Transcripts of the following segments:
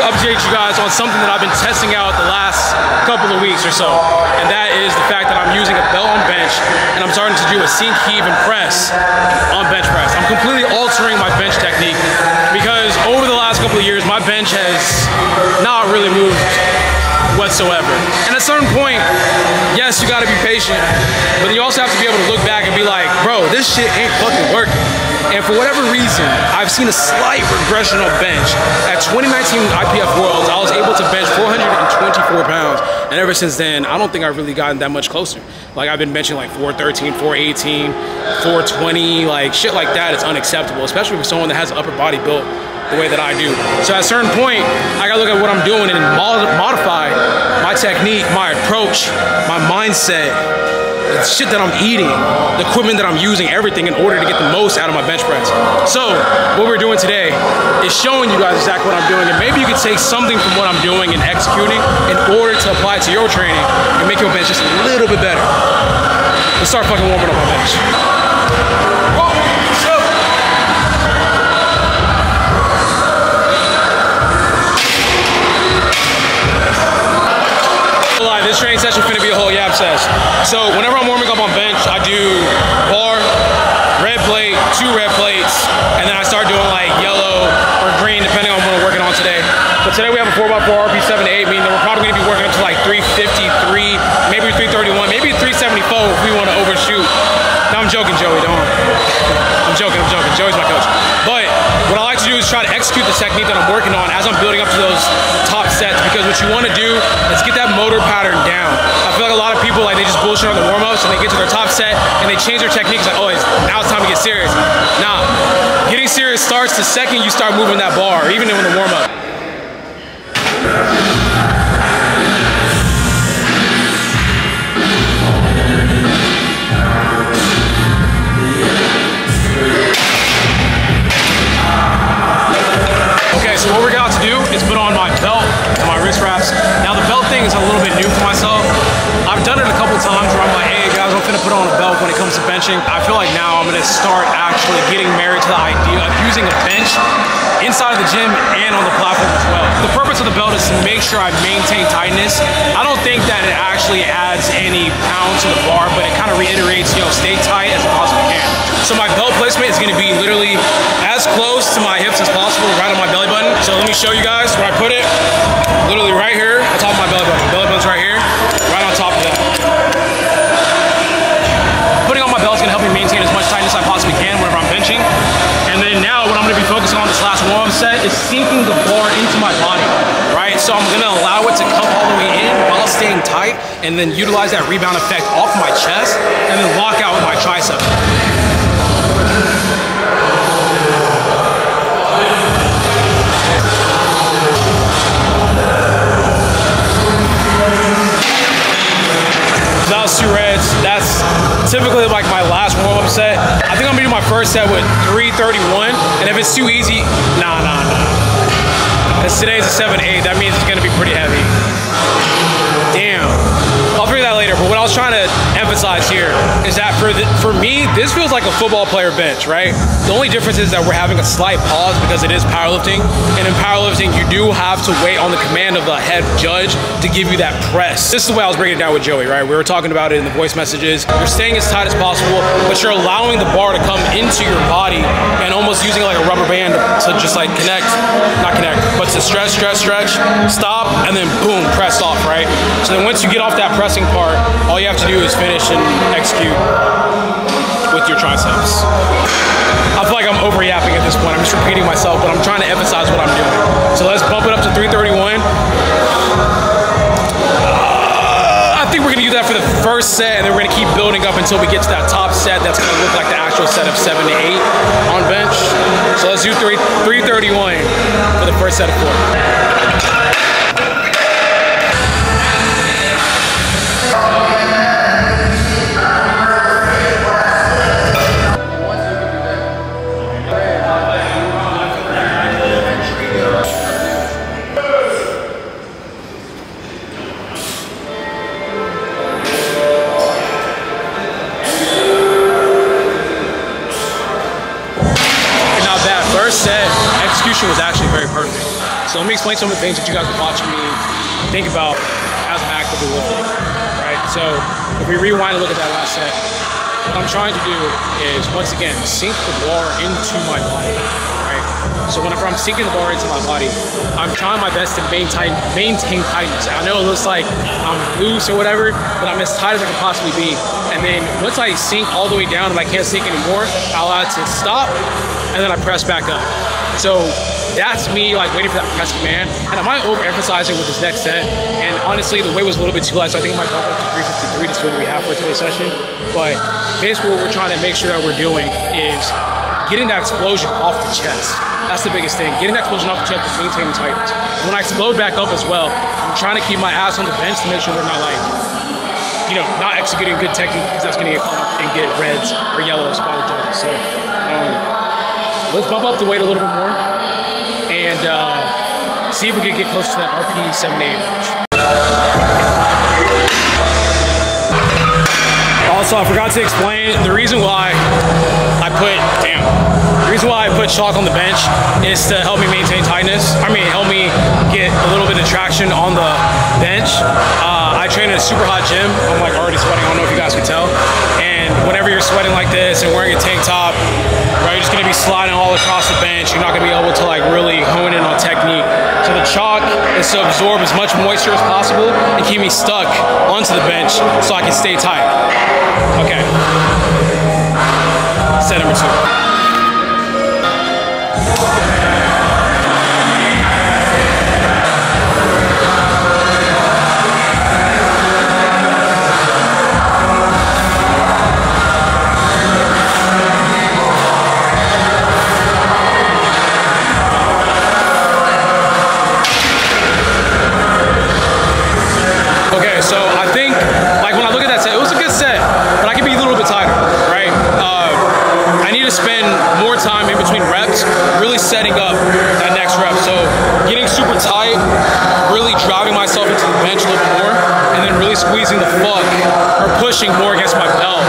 update you guys on something that I've been testing out the last couple of weeks or so. And that is the fact that I'm using a belt on bench and I'm starting to do a sink, heave, and press on bench press. I'm completely altering my bench technique because over the last couple of years, my bench has not really moved whatsoever. And at a certain point, yes, you gotta be patient, but you also have to be able to look back and be like, bro, this shit ain't fucking working. And for whatever reason, I've seen a slight regression on bench. At 2019 IPF Worlds, I was able to bench 424 pounds. And ever since then, I don't think I've really gotten that much closer. Like, I've been benching like 413, 418, 420, like shit like that. It's unacceptable, especially for someone that has an upper body built the way that I do. So at a certain point, I gotta look at what I'm doing and modify my technique, my approach, my mindset, the shit that I'm eating, the equipment that I'm using, everything in order to get the most out of my bench press. So what we're doing today is showing you guys exactly what I'm doing, and maybe you can take something from what I'm doing and executing in order to apply it to your training and make your bench just a little bit better. Let's start fucking warming up my bench. This training session is going to be a whole yap session. So whenever I'm warming up on bench, I do bar, red plate, 2 red plates, and then I start doing like yellow or green depending on what I'm working on today. But today we have a 4x4 RP7 to 8, meaning that we're probably going to be working up to like 353, maybe 331, maybe 374 if we want to overshoot. No, I'm joking, Joey, don't. I'm joking. Joey's my coach. But what I like to do is try to execute the technique that I'm working on as I'm building up to those top sets, because what you want to do is get that motor pattern down. I feel like a lot of people, like, they just bullshit on the warm-ups and they get to their top set and they change their techniques like, oh, now it's time to get serious. Nah, getting serious starts the second you start moving that bar, even in the warm-up. So what we're about to do is put on my belt and my wrist wraps. Now the belt thing is a little bit new for myself. I've done it a couple times where I'm like, hey guys, I'm finna put on a belt when it comes to benching. I feel like now I'm gonna start actually getting married to the idea of using a bench inside of the gym and on the platform as well. The purpose of the belt is to make sure I maintain tightness. I don't think that it actually adds any pound to the bar, but it kind of reiterates, you know, stay tight as I possibly can. So my belt placement is gonna be literally as close to my hips as possible, right on my belly button. So let me show you guys where I put it. Literally right here on top of my belly button. Belly button's right here, right on top of that. Putting on my belt is gonna help me maintain as much tightness as I possibly can whenever I'm benching. And then now what I'm gonna be focusing on this last warm-up set is sinking the bar into my body, right? So I'm gonna allow it to come all the way in while staying tight, and then utilize that rebound effect off my chest, and then lock out with my tricep. That was 2 reds. That's typically like my last warm-up set. I think I'm gonna do my first set with 331, and if it's too easy, nah. Because today's a 7-8, that means it's gonna be pretty heavy. Damn. I'll figure that later, but what I was trying to emphasize here is that for me, this feels like a football player bench, right? The only difference is that we're having a slight pause because it is powerlifting, and in powerlifting, you do have to wait on the command of the head judge to give you that press. This is the way I was breaking it down with Joey, right? We were talking about it in the voice messages. You're staying as tight as possible, but you're allowing the bar to come into your body and almost using it like a rubber band to just like not connect, but to stretch, stop, and then boom, press off, right? So then once you get off that pressing part, all you have to do is finish and execute with your triceps. I feel like I'm over-yapping at this point. I'm just repeating myself, but I'm trying to emphasize what I'm doing. So let's bump it up to 331. I think we're gonna do that for the first set, and then we're gonna keep building up until we get to that top set that's gonna look like the actual set of 7 to 8 on bench. So let's do 331 for the first set of 4. First set execution was actually very perfect. So So let me explain some of the things that you guys are watching me think about as I'm actively lifting, right? So if we rewind and look at that last set, what I'm trying to do is, once again, sink the bar into my body, right? So whenever I'm sinking the bar into my body, I'm trying my best to maintain tightness. I know it looks like I'm loose or whatever, but I'm as tight as I can possibly be. And then once I sink all the way down and I can't sink anymore, I allow it to stop, and then I press back up. So that's me like waiting for that press command. And I might overemphasize it with this next set. And honestly, the weight was a little bit too light, so I think I might bump up to 353 to see what we have for today's session. But basically what we're trying to make sure that we're doing is getting that explosion off the chest. That's the biggest thing. Getting that explosion off the chest is maintaining tightness. When I explode back up as well, I'm trying to keep my ass on the bench to make sure we're not like, you know, not executing good technique, because that's gonna get caught up and get reds or yellows by the judges. So let's bump up the weight a little bit more and see if we can get close to that RP 78 range. Also, I forgot to explain the reason why I put chalk on the bench is to help me maintain tightness. I mean, help me get a little bit of traction on the bench. I train in a super hot gym. I'm like already sweating. I don't know if you guys can tell. And whenever you're sweating like this and wearing a tank top, right, you're just gonna be sliding all across the bench. You're not gonna be able to like really hone in on technique. So the chalk is to absorb as much moisture as possible and keep me stuck onto the bench so I can stay tight. Okay. Set number 2. Okay, so I think, like when I look at that set, it was a good set, but I could be a little bit tighter, right? I need to spend more time in between reps, really setting up that next rep. So getting super tight, really driving myself into the bench a little bit more, and then really squeezing the fuck, or pushing more against my belt,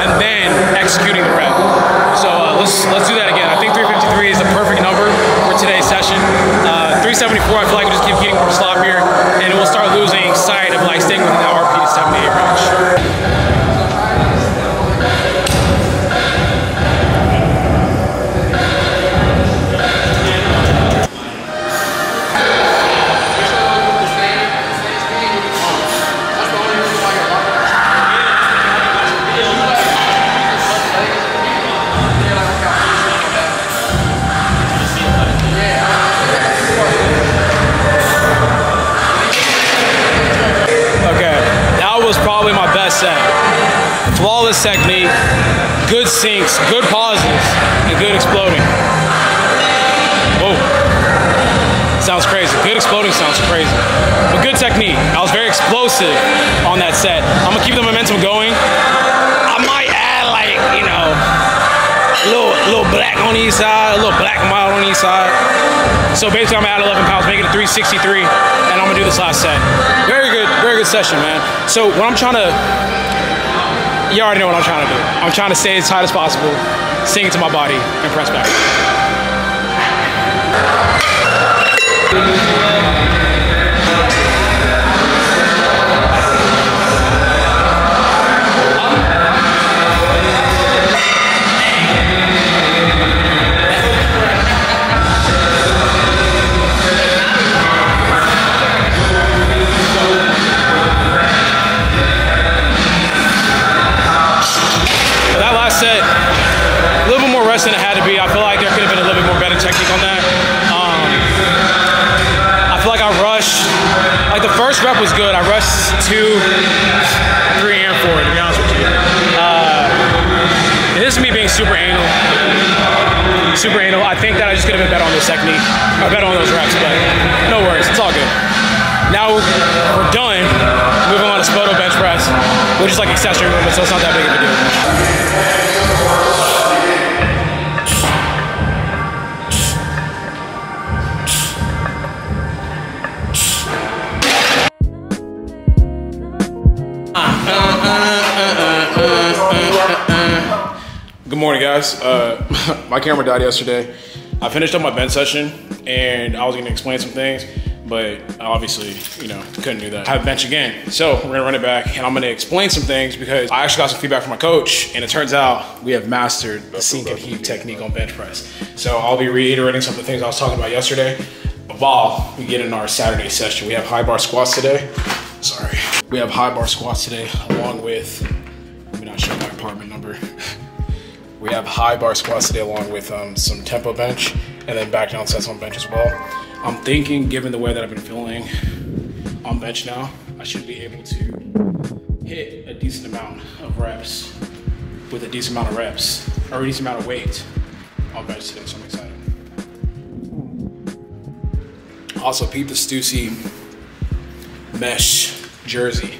and then executing the rep. So let's do that again. I think 353 is the perfect number for today's session. 374, I feel like we just keep getting more sloppier, and we'll start losing sight of like staying within that RP to 78 range. Set. Flawless technique, good sinks, good pauses, and good exploding. Whoa. Sounds crazy. Good exploding sounds crazy. But good technique. I was very explosive on that set. I'm gonna keep the momentum going. I might add like, you know, a little black on the east side, a little black mild on the east side. So basically I'm gonna add 11 pounds, make it a 363, and I'm gonna do this last set. Very good session, man. So what I'm trying to, you already know what I'm trying to do. I'm trying to stay as tight as possible, sink it to my body, and press back. Set, a little bit more rest than it had to be. I feel like there could have been a little bit more better technique on that. I feel like I rushed, like the first rep was good. I rushed 2, 3, and 4, to be honest with you. This is me being super anal. I think that I just could have been better on this technique, or better on those reps, but no worries, it's all good. Now we're done. Moving on to Spoto bench press, which is like accessory movement, so it's not that big of a deal. Good morning, guys. My camera died yesterday, I finished up my bench session and I was gonna explain some things, but obviously, you know, couldn't do that. I have bench again. So we're gonna run it back and I'm gonna explain some things because I actually got some feedback from my coach and it turns out we have mastered the sink and heave technique on bench press. So I'll be reiterating some of the things I was talking about yesterday while we get in our Saturday session. We have high bar squats today. Sorry. We have high bar squats today along with, let me not show my apartment number. We have high bar squats today along with some tempo bench and then back down sets on bench as well. I'm thinking, given the way that I've been feeling on bench now, I should be able to hit a decent amount of reps with a decent amount of reps or a decent amount of weight on bench today, so I'm excited. Also, peep the Stussy mesh jersey.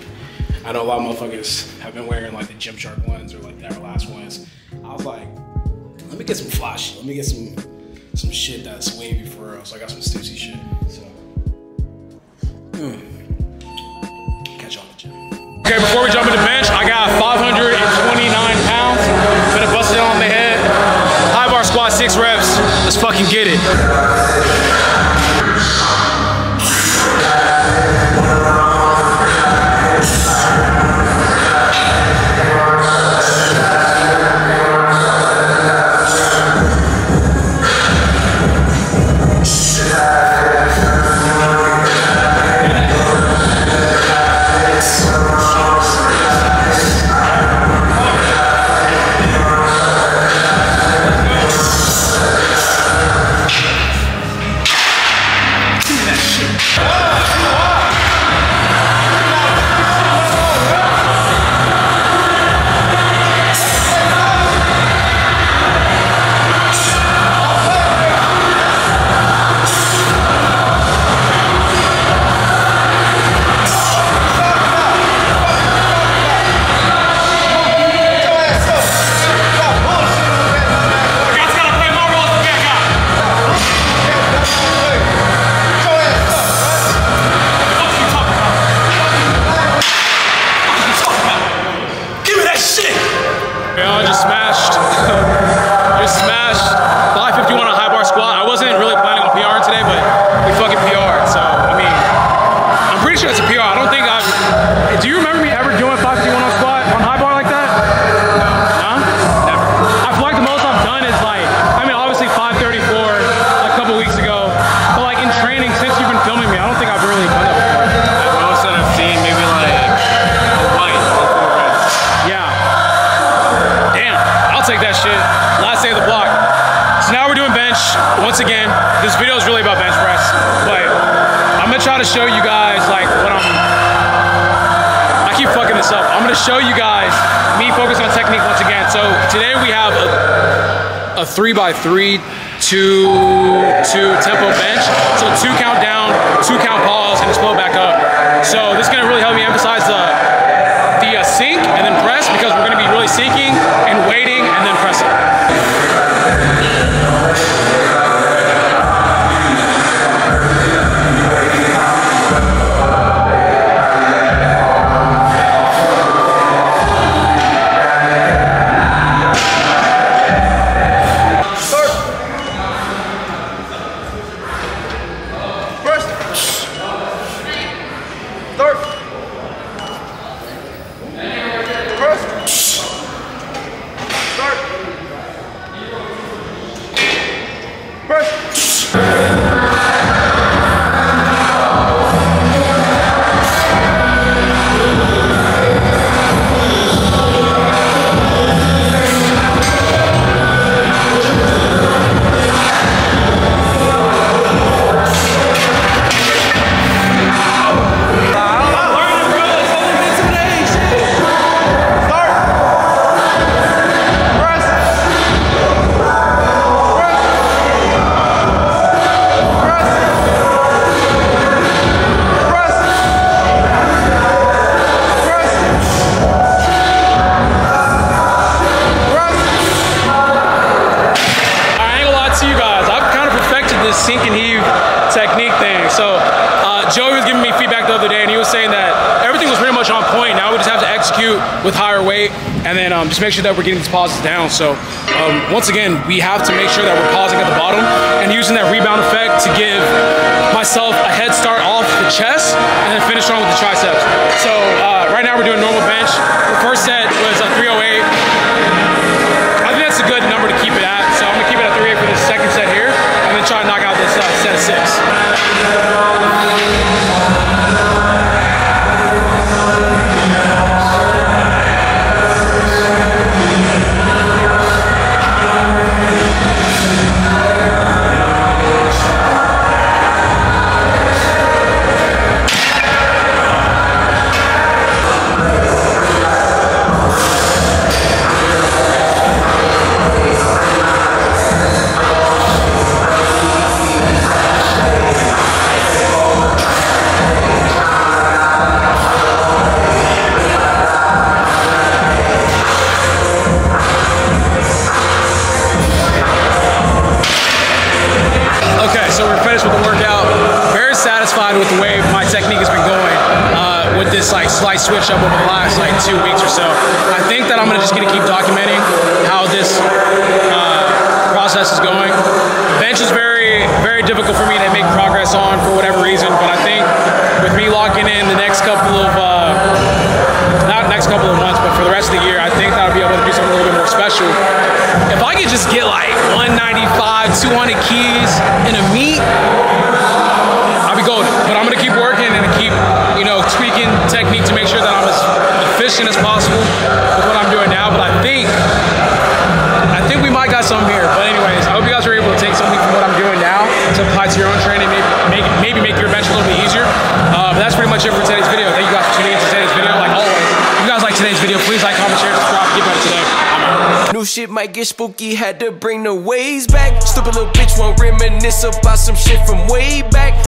I know a lot of motherfuckers have been wearing like the Gymshark ones or like the Everlast ones. I was like, let me get some flashy. Let me get some shit that's wavy for real. So I got some Stussy shit. So, catch y'all in the gym. Okay, before we jump into bench, I got 529 pounds. Gonna bust it on the head. High bar squat, 6 reps. Let's fucking get it. Once again, this video is really about bench press, but I'm gonna try to show you guys like what I keep fucking this up. I'm gonna show you guys me focus on technique once again. So today we have a 3x3 2 tempo bench. So 2 count down, 2 count pause, and just flow back up. So this is gonna really help me emphasize the sink and then press because we're gonna be really sinking and waiting and then pressing. Joey was giving me feedback the other day, and he was saying that everything was pretty much on point. Now we just have to execute with higher weight, and then just make sure that we're getting these pauses down. So once again, we have to make sure that we're pausing at the bottom and using that rebound effect to give myself a head start off the chest and then finish on with the triceps. So right now we're doing normal bench. The first set was a 308. I think that's a good number to keep it at. So I'm gonna keep it at 308 for the second set here, and then try to knock out this set of 6. With the way my technique has been going with this like slight switch up over the last like 2 weeks or so. I think that I'm just gonna keep documenting how this process is going. Bench is very, very difficult for me to make progress on for whatever reason, but I think with me locking in the next couple of, not next couple of months, but for the rest of the year, I think that I'll be able to do something a little bit more special. If I could just get like 195, 200 keys in a meet, but I'm gonna keep working and keep, you know, tweaking technique to make sure that I'm as efficient as possible with what I'm doing now. But I think we might got something here. But anyways, I hope you guys are able to take something from what I'm doing now to apply to your own training, maybe make your bench a little bit easier. But that's pretty much it for today's video. Thank you guys for tuning in to today's video. Like always, if you guys like today's video, please like, comment, share, subscribe, get better today. New shit might get spooky, had to bring the waves back. Stupid little bitch won't reminisce about some shit from way back.